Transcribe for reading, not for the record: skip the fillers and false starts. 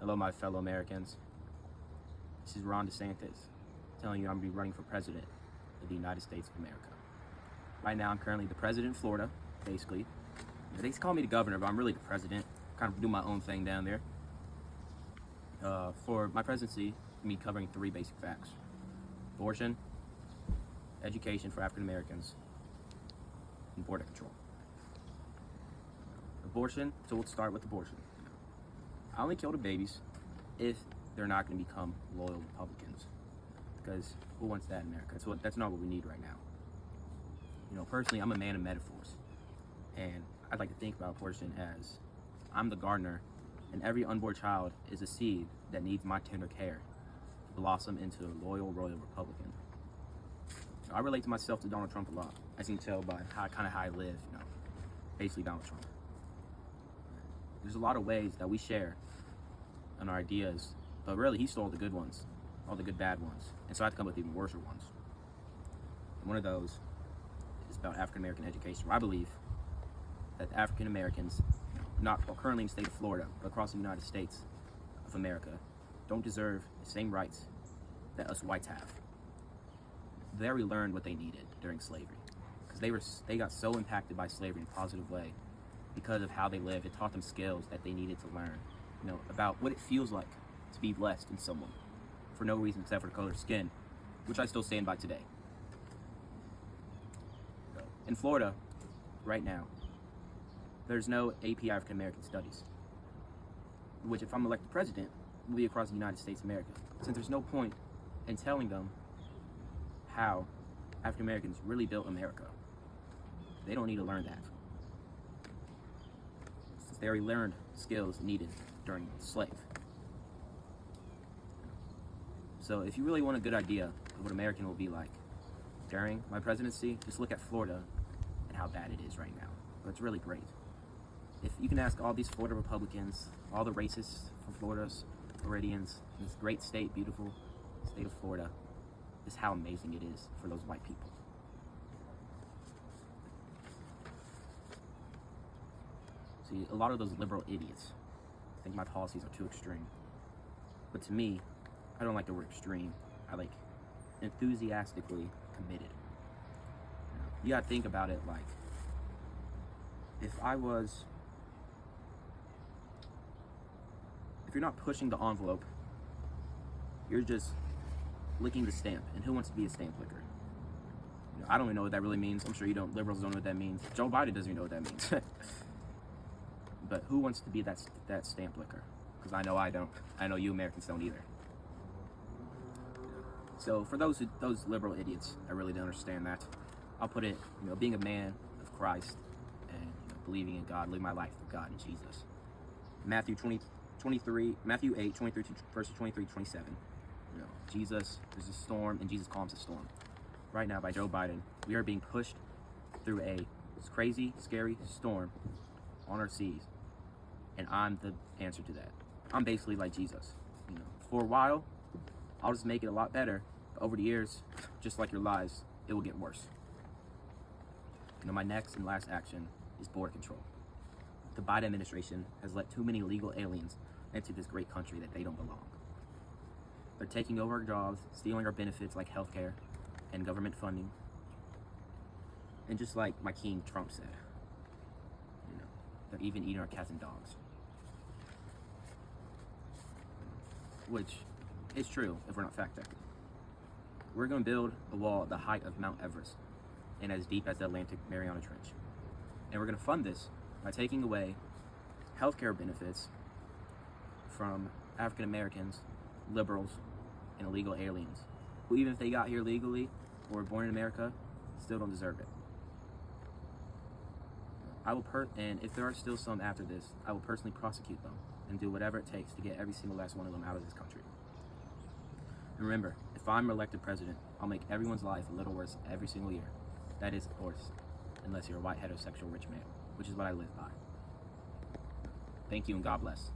Hello, my fellow Americans. This is Ron DeSantis telling you I'm going to be running for president of the United States of America. Right now, I'm currently the president of Florida, basically. They call me the governor, but I'm really the president. Kind of do my own thing down there. For my presidency, me covering 3 basic facts: abortion, education for African Americans, and border control. Abortion, so we'll start with abortion. I only kill the babies if they're not going to become loyal Republicans, because who wants that in America? That's not what we need right now. You know, personally, I'm a man of metaphors, and I'd like to think about abortion as I'm the gardener, and every unborn child is a seed that needs my tender care to blossom into a loyal Republican. I relate to myself to Donald Trump a lot, as you can tell by how I live. You know, basically Donald Trump. There's a lot of ways that we share on our ideas, but really he stole the good ones, all the good bad ones, and so I have to come up with even worse ones. And one of those is about African American education, where I believe that the African Americans, not currently in the state of Florida, but across the United States of America, don't deserve the same rights that us whites have. They already learned what they needed during slavery, because they got so impacted by slavery in a positive way because of how they lived. It taught them skills that they needed to learn, you know, about what it feels like to be less than someone for no reason except for the color of skin, which I still stand by today. In Florida, right now, there's no AP African American Studies, which, if I'm elected president, will be across the United States of America, since there's no point in telling them how African Americans really built America. They don't need to learn that, since they already learned skills needed during slave. So if you really want a good idea of what American will be like during my presidency, just look at Florida and how bad it is right now. But it's really great. If you can ask all these Florida Republicans, all the racists from Florida's Floridians, this great state, beautiful state of Florida, just how amazing it is for those white people. See, a lot of those liberal idiots think my policies are too extreme. But to me, I don't like the word extreme. I like enthusiastically committed. You gotta think about it like, if you're not pushing the envelope, you're just licking the stamp. And who wants to be a stamp licker? You know, I don't even know what that really means. I'm sure you don't. Liberals don't know what that means. Joe Biden doesn't even know what that means. But who wants to be that stamp licker? Because I know I don't. I know you Americans don't either. So for those liberal idiots that really don't understand that, I'll put it, you know, being a man of Christ and, you know, believing in God, living my life for God and Jesus. Matthew 8, 23 verses 23 to 27. You know, Jesus, there's a storm, and Jesus calms the storm. Right now, by Joe Biden, we are being pushed through a crazy, scary storm on our seas, and I'm the answer to that. I'm basically like Jesus. You know, for a while, I'll just make it a lot better. But over the years, just like your lives, it will get worse. You know, my next and last action is border control. The Biden administration has let too many illegal aliens into this great country that they don't belong. They're taking over our jobs, stealing our benefits like healthcare and government funding. And just like my king Trump said, you know, they're even eating our cats and dogs. Which is true if we're not fact-checking. We're going to build a wall at the height of Mount Everest and as deep as the Atlantic Mariana Trench. And we're going to fund this by taking away healthcare benefits from African Americans, liberals, and illegal aliens, who, even if they got here legally or were born in America, still don't deserve it. And if there are still some after this, I will personally prosecute them and do whatever it takes to get every single last one of them out of this country. And remember, if I'm elected president, I'll make everyone's life a little worse every single year. That is, of course, unless you're a white heterosexual rich male, which is what I live by. Thank you and God bless.